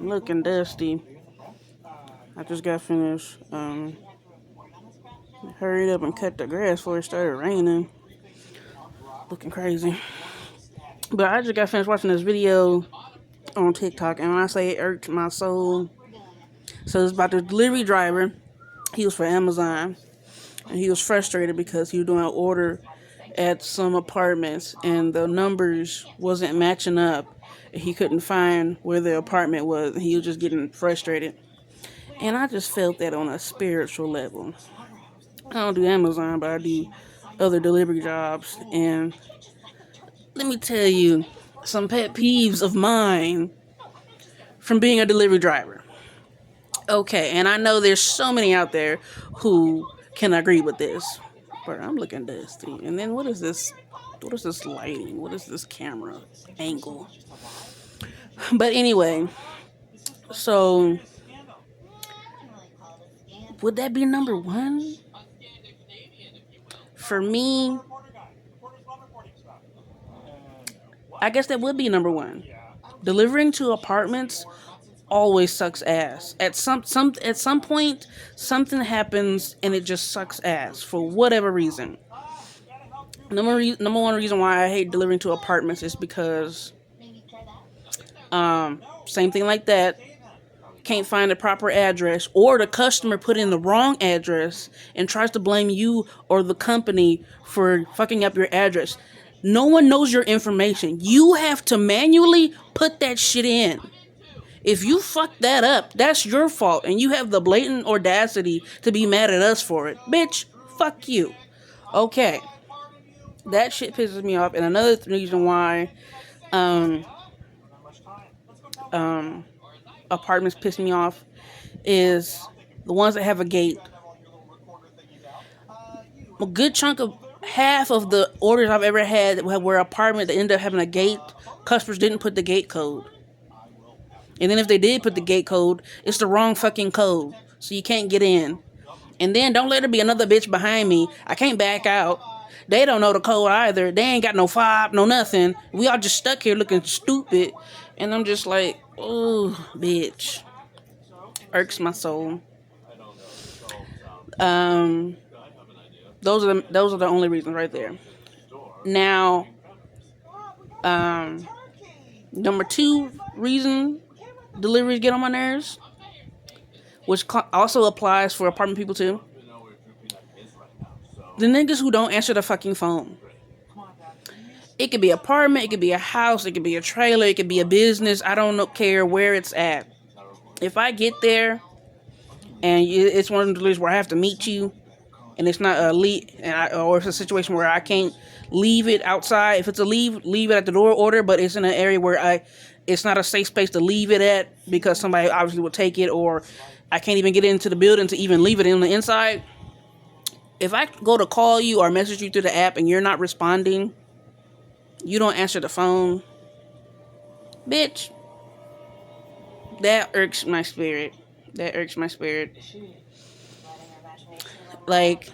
looking dusty. I just got finished. Hurried up and cut the grass before it started raining. Looking crazy. But I just got finished watching this video on TikTok, and when I say it irked my soul, so it's about the delivery driver. He was for Amazon, and he was frustrated because he was doing an order at some apartments, and the numbers wasn't matching up. He couldn't find where the apartment was, and he was just getting frustrated. And I just felt that on a spiritual level. I don't do Amazon, but I do other delivery jobs. And let me tell you some pet peeves of mine from being a delivery driver. Okay, and I know there's so many out there who can agree with this. But I'm looking dusty. And then what is this? What is this lighting? What is this camera angle? But anyway, so would that be number one? For me, I guess that would be number one. Delivering to apartments always sucks ass. At some point, something happens and it just sucks ass for whatever reason. Number one reason why I hate delivering to apartments is because same thing like that. Can't find the proper address, or the customer put in the wrong address and tries to blame you or the company for fucking up your address. No one knows your information. You have to manually put that shit in. If you fuck that up, that's your fault, and you have the blatant audacity to be mad at us for it. Bitch, fuck you. Okay. That shit pisses me off. And another reason why apartments piss me off is the ones that have a gate. A good chunk of half of the orders I've ever had were apartments that ended up having a gate. Customers didn't put the gate code. And then if they did put the gate code, it's the wrong fucking code. So you can't get in. And then don't let there be another bitch behind me. I can't back out. They don't know the code either. They ain't got no fob, no nothing. We all just stuck here looking stupid. And I'm just like, oh, bitch. Irks my soul. Those are the only reasons right there. Now, number two reason deliveries get on my nerves, which also applies for apartment people too. The niggas who don't answer the fucking phone. It could be an apartment, it could be a house, it could be a trailer, it could be a business. I don't care where it's at. If I get there and it's one of the deliveries where I have to meet you, and it's not a leave, or it's a situation where I can't leave it outside. If it's a leave it at the door order, but it's in an area where it's not a safe space to leave it at because somebody obviously will take it, or I can't even get into the building to even leave it in the inside. If I go to call you or message you through the app and you're not responding, you don't answer the phone, bitch, that irks my spirit. That irks my spirit. Like,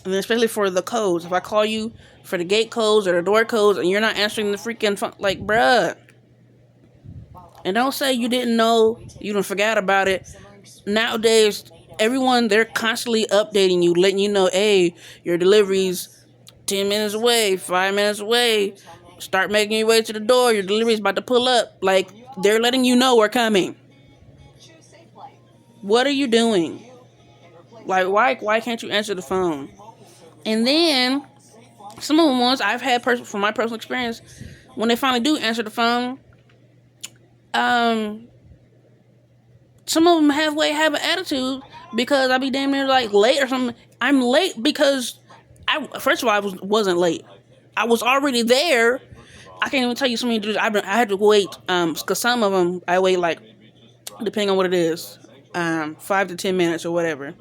and especially for the codes. If I call you for the gate codes or the door codes and you're not answering the freaking phone, like, bruh. And don't say you didn't know, you done forgot about it. Nowadays, everyone, they're constantly updating you, letting you know, hey, your delivery's 10 minutes away, 5 minutes away. Start making your way to the door. Your delivery's about to pull up. Like, they're letting you know we're coming. What are you doing? Like, why can't you answer the phone? And then, some of the ones I've had from my personal experience, when they finally do answer the phone, some of them halfway have an attitude because I be damn near like late or something. I'm late because first of all, I wasn't late. I was already there. I can't even tell you so many dudes. I had to wait, because some of them I wait like, depending on what it is, 5 to 10 minutes or whatever.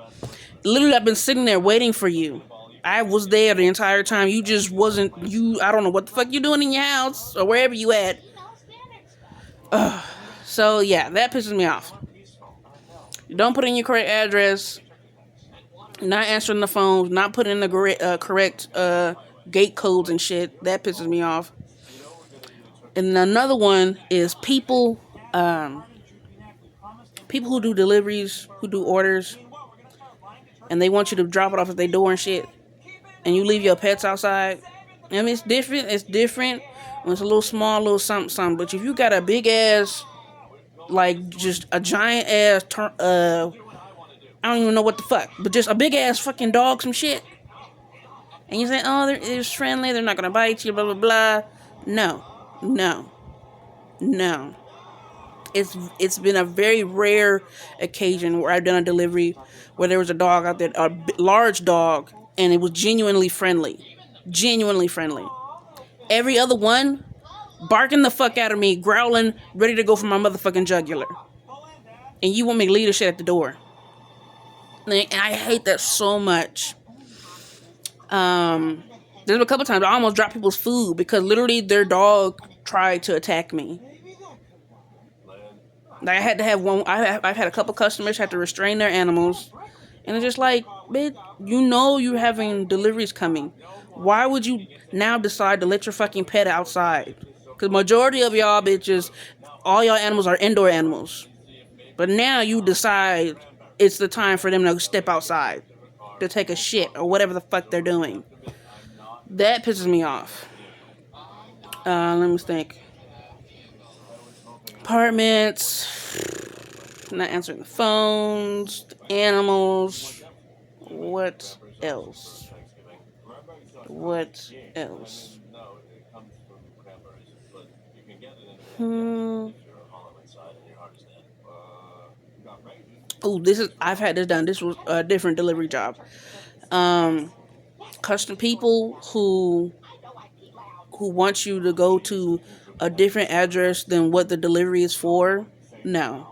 Literally, I've been sitting there waiting for you. I was there the entire time. You just wasn't. I don't know what the fuck you doing in your house or wherever you at. So yeah, that pisses me off. You don't put in your correct address. Not answering the phones. Not putting in the correct gate codes and shit. That pisses me off. And another one is people Um, People who do deliveries, who do orders, and they want you to drop it off at their door and shit, and you leave your pets outside. I mean, it's different. It's different when it's a little small, little something, something. But if you got a big ass, like just a giant ass, I don't even know what the fuck, but just a big ass fucking dog, some shit, and you say, oh, they're friendly, they're not gonna bite you, blah blah blah. No, no, no. It's been a very rare occasion where I've done a delivery where there was a dog out there, a large dog, and it was genuinely friendly, genuinely friendly. Every other one barking the fuck out of me, growling, ready to go for my motherfucking jugular, and you want me to leave the shit at the door. And I hate that so much. There's a couple times I almost dropped people's food because literally their dog tried to attack me. Like I had to have one. I've had a couple customers have to restrain their animals, and it's just like, bitch, you know you're having deliveries coming. Why would you now decide to let your fucking pet outside? Because majority of y'all bitches, all y'all animals are indoor animals, but now you decide it's the time for them to step outside to take a shit or whatever the fuck they're doing. That pisses me off. Let me think. Apartments, not answering the phones, the animals. What else? What else? Oh, I've had this done. This was a different delivery job. Custom people who want you to go to a different address than what the delivery is for. No.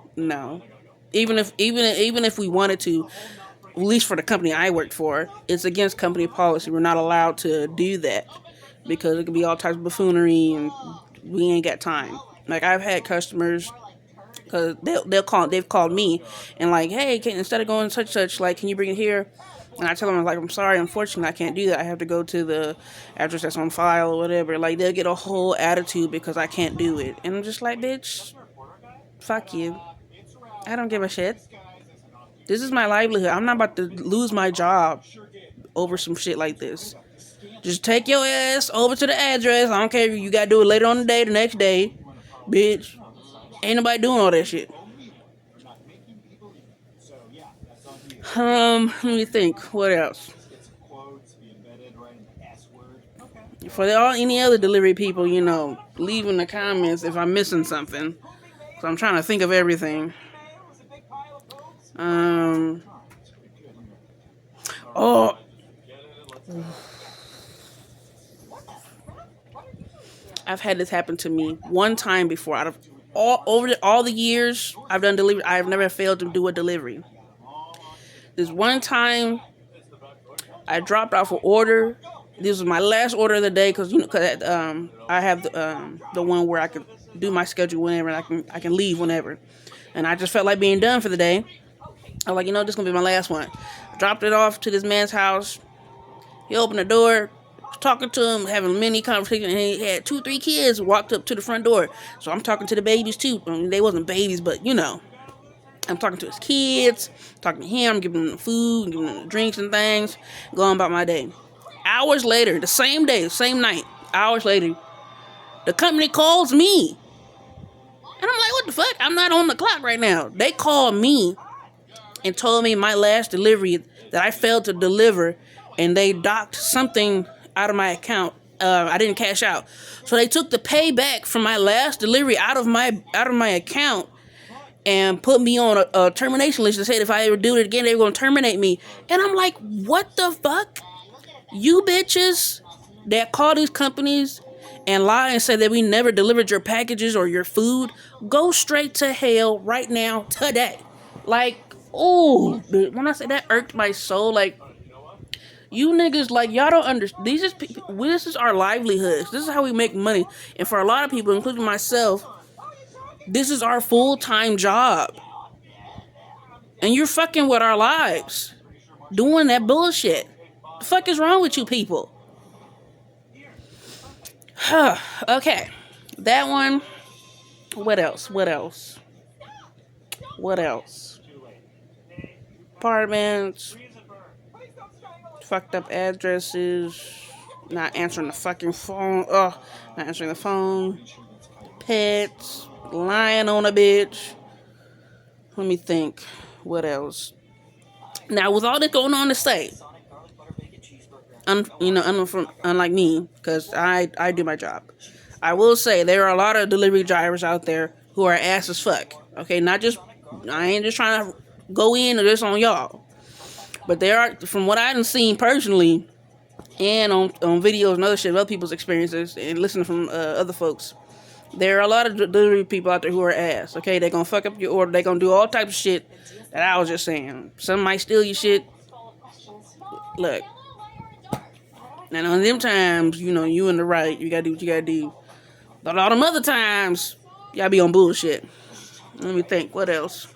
Even if we wanted to, at least for the company I worked for, it's against company policy. We're not allowed to do that because it could be all types of buffoonery and we ain't got time. Like I've had customers, because they've called me and like, hey, instead of going such, like, can you bring it here? And I tell them, like, I'm sorry, unfortunately, I can't do that. I have to go to the address that's on file or whatever. Like, they'll get a whole attitude because I can't do it. And I'm just like, bitch, fuck you. I don't give a shit. This is my livelihood. I'm not about to lose my job over some shit like this. Just take your ass over to the address. I don't care if you got to do it later on the day, the next day. Bitch, ain't nobody doing all that shit. Let me think. What else? For any other delivery people, leave in the comments if I'm missing something. So I'm trying to think of everything. I've had this happen to me one time before. Out of all the years I've done delivery, I've never failed to do a delivery. This one time, I dropped off an order. This was my last order of the day because I have the one where I can do my schedule whenever and I can leave whenever, and I just felt like being done for the day. I was like, this is gonna be my last one. Dropped it off to this man's house. He opened the door, talking to him, having a mini conversation, and he had 2-3 kids walked up to the front door. So I'm talking to the babies too. I mean, they wasn't babies, but I'm talking to his kids, talking to him, giving him the food, giving him the drinks and things, going about my day. Hours later, the same day, same night, hours later, the company calls me. And I'm like, what the fuck? I'm not on the clock right now. They called me and told me my last delivery that I failed to deliver, and they docked something out of my account. I didn't cash out. So they took the payback from my last delivery out of my account and put me on a termination list and said if I ever do it again, they were going to terminate me. And I'm like, what the fuck? You bitches that call these companies and lie and say that we never delivered your packages or your food, go straight to hell right now, today. Like, oh, when I say that irked my soul, like, you niggas, like, y'all don't understand. This is our livelihoods. This is how we make money. And for a lot of people, including myself, this is our full-time job. And you're fucking with our lives. Doing that bullshit. The fuck is wrong with you people? Okay. That one. What else? What else? What else? Apartments, fucked up addresses, not answering the fucking phone. Ugh, not answering the phone. Pets, lying on a bitch. Let me think. What else? Now, with all this going on to say, unlike me, because I do my job, I will say there are a lot of delivery drivers out there who are ass as fuck. Okay, not just, I ain't just trying to go in or just on y'all, but there are, from what I've seen personally, and on videos and other shit, other people's experiences, and listening from other folks, there are a lot of delivery people out there who are ass. Okay, they're gonna fuck up your order. They're gonna do all types of shit that I was just saying. Some might steal your shit. Look, and on them times, you in the right. You gotta do what you gotta do. But all them other times, y'all be on bullshit. Let me think. What else?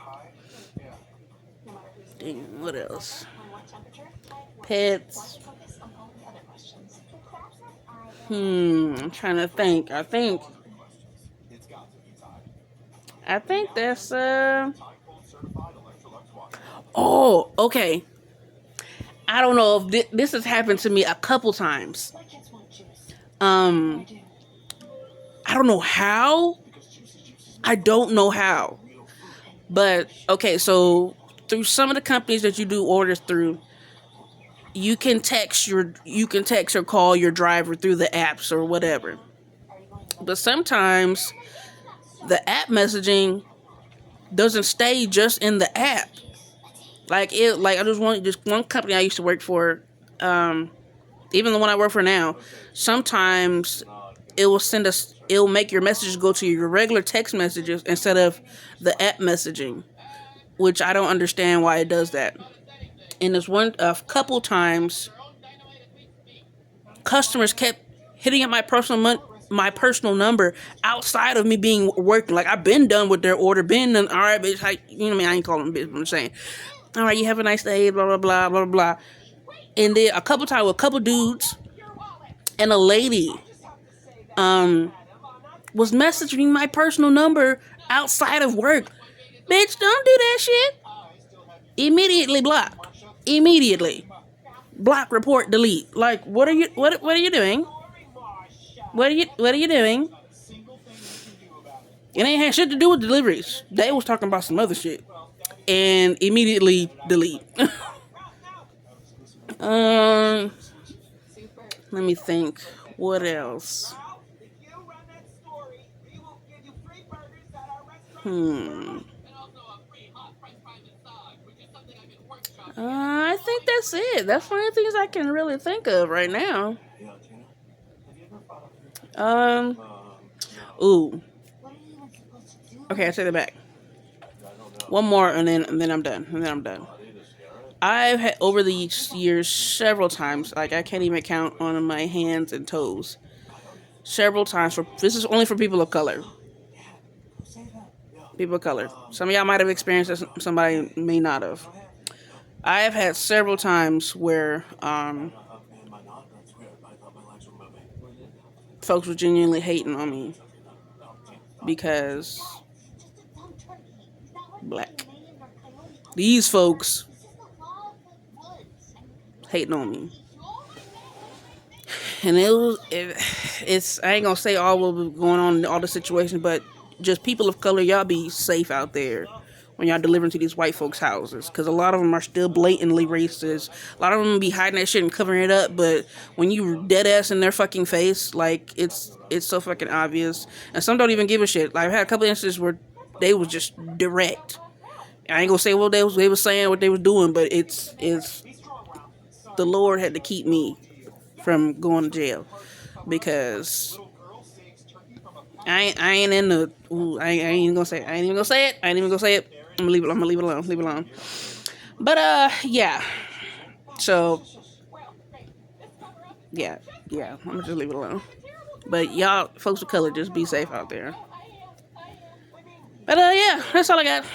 Dang, what else? Pets. I'm trying to think. I think that's Oh, okay. I don't know if this has happened to me a couple times. I don't know how. I don't know how. But okay, so through some of the companies that you do orders through, you can text or call your driver through the apps or whatever. But sometimes the app messaging doesn't stay just in the app. Like I just one company I used to work for, even the one I work for now, sometimes it'll make your messages go to your regular text messages instead of the app messaging, which I don't understand why it does that. And there's a couple times customers kept hitting up my personal number outside of me being working. Like, I've been done with their order, been done. All right, bitch, you know what I mean? I ain't calling them bitch, but I'm saying, all right, you have a nice day, blah, blah, blah, blah, blah. And then a couple times with a couple dudes and a lady was messaging my personal number outside of work. Bitch, don't do that shit. Immediately blocked. Immediately. Block, report, delete. Like, what are you doing? What are you doing? It ain't had shit to do with deliveries. They was talking about some other shit. And immediately delete. Let me think. What else? I think that's it. That's one of the things I can really think of right now. Ooh. Okay, I take it back. One more, and then I'm done. I've had over the years several times, like I can't even count on my hands and toes. Several times this is only for people of color. People of color. Some of y'all might have experienced this, somebody may not have. I have had several times where folks were genuinely hating on me because black. These folks hating on me. And it's I ain't gonna say all what was going on in all the situations, but just people of color, y'all be safe out there when y'all delivering to these white folks' houses, because a lot of them are still blatantly racist. A lot of them be hiding that shit and covering it up, but when you dead ass in their fucking face, like, it's so fucking obvious. And some don't even give a shit. Like, I've had a couple instances where they was just direct. I ain't gonna say what they was saying, what they was doing, but it's the Lord had to keep me from going to jail, because I ain't in the. I ain't even gonna say it. I ain't even gonna say it. I'm gonna leave it alone. But yeah. So yeah. I'm gonna just leave it alone. But y'all, folks of color, just be safe out there. But yeah, that's all I got.